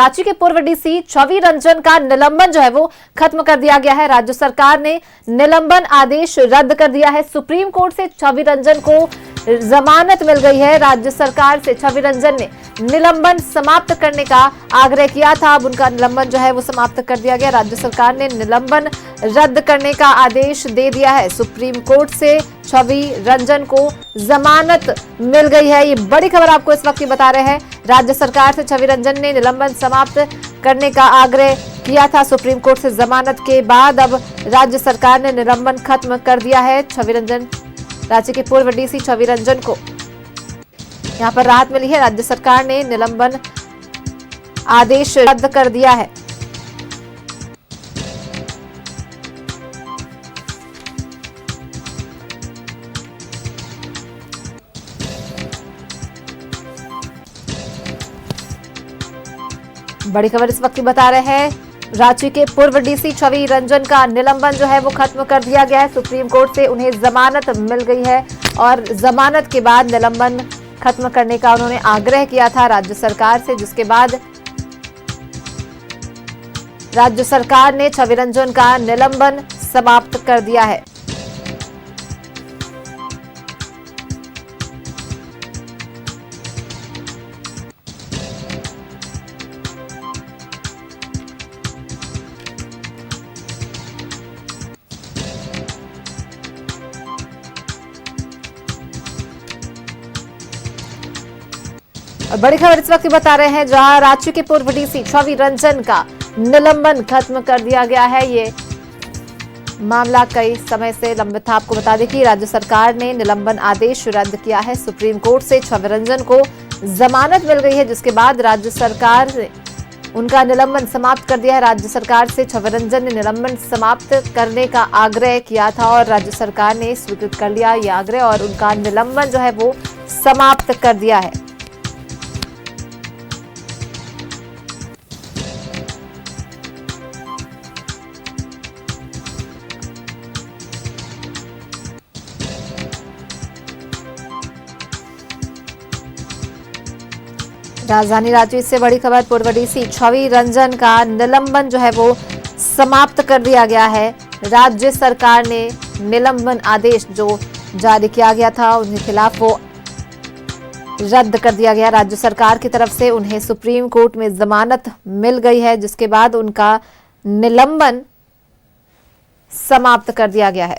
रांची के पूर्व डीसी छवि रंजन का निलंबन जो है वो खत्म कर दिया गया है। राज्य सरकार ने निलंबन आदेश रद्द कर दिया है। सुप्रीम कोर्ट से छवि रंजन को जमानत मिल गई है। राज्य सरकार से छवि रंजन ने निलंबन समाप्त करने का आग्रह किया था। अब उनका निलंबन जो है वो समाप्त कर दिया गया। राज्य सरकार ने निलंबन रद्द करने का आदेश दे दिया है। सुप्रीम कोर्ट से छवि रंजन को जमानत मिल गई है। ये बड़ी खबर आपको इस वक्त की बता रहे हैं। राज्य सरकार से छवि रंजन ने निलंबन समाप्त करने का आग्रह किया था। सुप्रीम कोर्ट से जमानत के बाद अब राज्य सरकार ने निलंबन खत्म कर दिया है। छवि रंजन, राज्य के पूर्व डीसी छवि रंजन को यहां पर राहत मिली है। राज्य सरकार ने निलंबन आदेश रद्द कर दिया है। बड़ी खबर इस वक्त की बता रहे हैं। रांची के पूर्व डीसी छवि रंजन का निलंबन जो है वो खत्म कर दिया गया है। सुप्रीम कोर्ट से उन्हें जमानत मिल गई है और जमानत के बाद निलंबन खत्म करने का उन्होंने आग्रह किया था राज्य सरकार से, जिसके बाद राज्य सरकार ने छवि रंजन का निलंबन समाप्त कर दिया है। और बड़ी खबर इस वक्त बता रहे हैं, जहां रांची के पूर्व डीसी छवि रंजन का निलंबन खत्म कर दिया गया है। ये मामला कई समय से लंबित था। आपको बता दें कि राज्य सरकार ने निलंबन आदेश रद्द किया है। सुप्रीम कोर्ट से छवि रंजन को जमानत मिल गई है, जिसके बाद राज्य सरकार ने उनका निलंबन समाप्त कर दिया है। राज्य सरकार से छवि रंजन ने निलंबन समाप्त करने का आग्रह किया था और राज्य सरकार ने स्वीकृत कर लिया यह आग्रह और उनका निलंबन जो है वो समाप्त कर दिया है। राजधानी रांची से बड़ी खबर, पूर्व डीसी छवि रंजन का निलंबन जो है वो समाप्त कर दिया गया है। राज्य सरकार ने निलंबन आदेश जो जारी किया गया था उनके खिलाफ वो रद्द कर दिया गया। राज्य सरकार की तरफ से उन्हें सुप्रीम कोर्ट में जमानत मिल गई है, जिसके बाद उनका निलंबन समाप्त कर दिया गया है।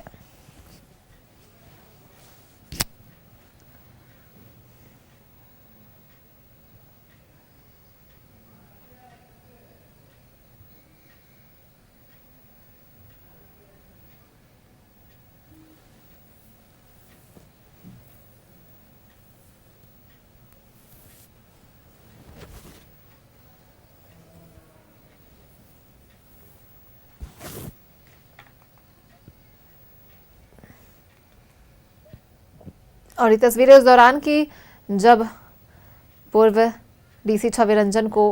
और ये तस्वीरें उस दौरान की जब पूर्व डीसी छवि रंजन को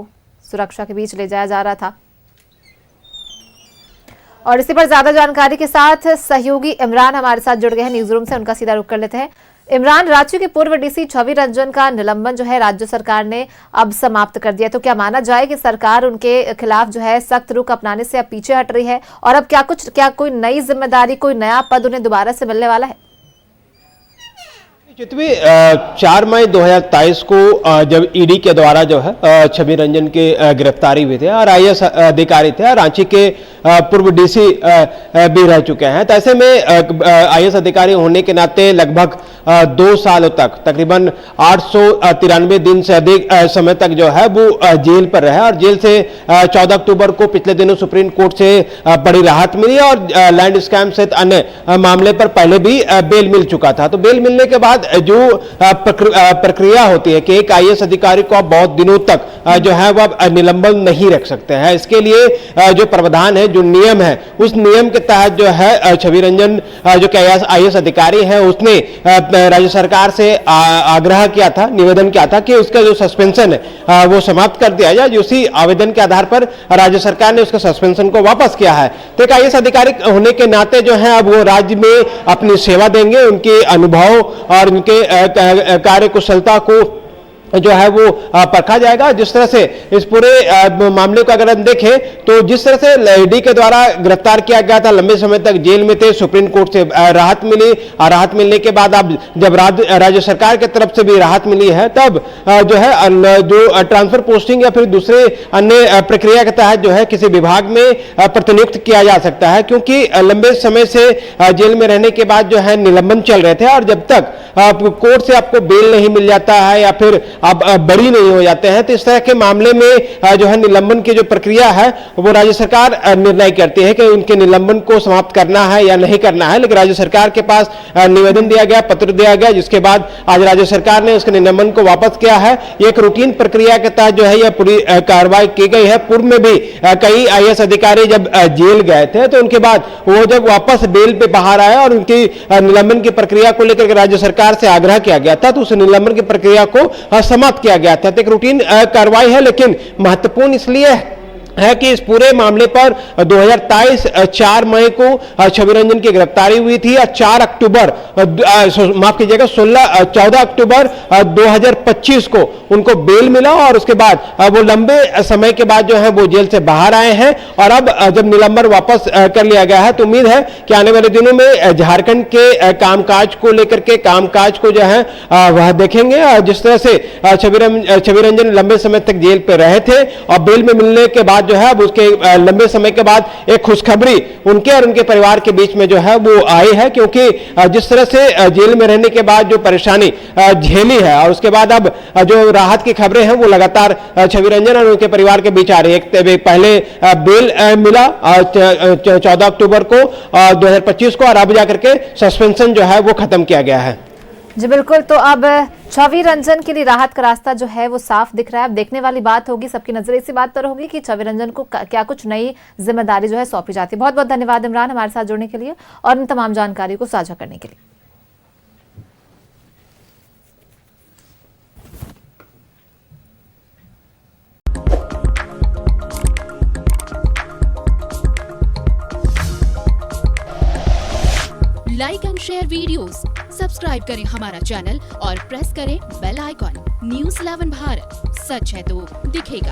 सुरक्षा के बीच ले जाया जा रहा था। और इसी पर ज्यादा जानकारी के साथ सहयोगी इमरान हमारे साथ जुड़ गए हैं न्यूज रूम से। उनका सीधा रुख कर लेते हैं। इमरान, रांची के पूर्व डीसी छवि रंजन का निलंबन जो है राज्य सरकार ने अब समाप्त कर दिया, तो क्या माना जाए कि सरकार उनके खिलाफ जो है सख्त रुख अपनाने से अब पीछे हट रही है और अब क्या कोई नई जिम्मेदारी, कोई नया पद उन्हें दोबारा से मिलने वाला है? 4 मई 2023 को जब ईडी के द्वारा जो है छवि रंजन की गिरफ्तारी हुई थी और आईएएस अधिकारी थे, रांची के पूर्व डीसी भी रह चुके हैं। तो ऐसे में आईएएस अधिकारी होने के नाते लगभग 2 सालों तक, तकरीबन 893 दिन से अधिक समय तक जो है वो जेल पर रहे और जेल से 14 अक्टूबर को पिछले दिनों सुप्रीम कोर्ट से बड़ी राहत मिली और लैंड स्कैम सहित अन्य मामले पर पहले भी बेल मिल चुका था। तो बेल मिलने के बाद जो प्रक्रिया होती है कि एक आईएएस अधिकारी को आप बहुत दिनों तक जो है वह निलंबन नहीं रख सकते हैं, इसके लिए जो प्रावधान है, जो नियम है, उस नियम के तहत जो है छवि रंजन जो आईएएस अधिकारी है उसने राज्य सरकार से आग्रह किया था, निवेदन किया था कि उसका जो सस्पेंशन है वो समाप्त कर दिया जाए। उसी आवेदन के आधार पर राज्य सरकार ने उसके सस्पेंशन को वापस किया है। तो एक आईएएस अधिकारी होने के नाते जो है अब वो राज्य में अपनी सेवा देंगे, उनके अनुभव और उनके कार्यकुशलता को जो है वो परखा जाएगा। जिस तरह से इस पूरे मामले को अगर हम देखें तो जिस तरह से ईडी के द्वारा गिरफ्तार किया गया था, लंबे समय तक जेल में थे, सुप्रीम कोर्ट से राहत मिली और राहत मिलने के बाद अब जब राज्य सरकार की तरफ से भी राहत मिली है तब जो है जो ट्रांसफर पोस्टिंग या फिर दूसरे अन्य प्रक्रिया के तहत जो है किसी विभाग में प्रतिनियुक्त किया जा सकता है, क्योंकि लंबे समय से जेल में रहने के बाद जो है निलंबन चल रहे थे और जब तक कोर्ट से आपको बेल नहीं मिल जाता है या फिर आप बरी नहीं हो जाते हैं तो इस तरह के मामले में जो है निलंबन की जो प्रक्रिया है वो राज्य सरकार निर्णय करती है कि उनके निलंबन को समाप्त करना है या नहीं करना है। लेकिन राज्य सरकार के पास निवेदन दिया गया, पत्र दिया गया, जिसके बाद आज राज्य सरकार ने उसके निलंबन को वापस किया है। एक रूटीन प्रक्रिया के तहत जो है यह पूरी कार्रवाई की गई है। पूर्व में भी कई IAS अधिकारी जब जेल गए थे तो उनके बाद वो जब वापस बेल पे बाहर आए और उनकी निलंबन की प्रक्रिया को लेकर राज्य सरकार से आग्रह किया गया था तो उस निलंबन की प्रक्रिया को समाप्त किया गया था। तो एक रूटीन कार्रवाई है, लेकिन महत्वपूर्ण इसलिए है कि इस पूरे मामले पर 2023 4 मई को छवि रंजन की गिरफ्तारी हुई थी और 4 अक्टूबर माफ कीजिएगा 14 अक्टूबर 2025 को उनको बेल मिला और उसके बाद वो लंबे समय के बाद जो है वो जेल से बाहर आए हैं और अब जब निलंबन वापस कर लिया गया है तो उम्मीद है कि आने वाले दिनों में झारखंड के कामकाज को लेकर के कामकाज को जो है वह देखेंगे। जिस तरह से छवि रंजन लंबे समय तक जेल पे रहे थे और बेल में मिलने के बाद जो है उसके लंबे समय के बाद एक खुशखबरी उनके और उनके परिवार के बीच में जो है वो आई है, क्योंकि जिस तरह से जेल में रहने के बाद जो परेशानी झेली है और उसके बाद अब जो राहत की खबरें हैं वो लगातार छवि रंजन और उनके परिवार के बीच आ रही है। पहले बेल मिला 14 अक्टूबर को 2025 को और अब जाकर के सस्पेंशन जो है वो खत्म किया गया है। जी बिल्कुल, तो अब छवि रंजन के लिए राहत का रास्ता जो है वो साफ दिख रहा है। अब देखने वाली बात होगी, सबकी नजर इसी बात पर होगी कि छवि रंजन को क्या कुछ नई जिम्मेदारी जो है सौंपी जाती है। बहुत बहुत धन्यवाद इमरान हमारे साथ जुड़ने के लिए और इन तमाम जानकारी को साझा करने के लिए। Like and share videos, subscribe करें हमारा चैनल और प्रेस करें बेल आइकॉन। न्यूज़ 11 भारत, सच है तो दिखेगा।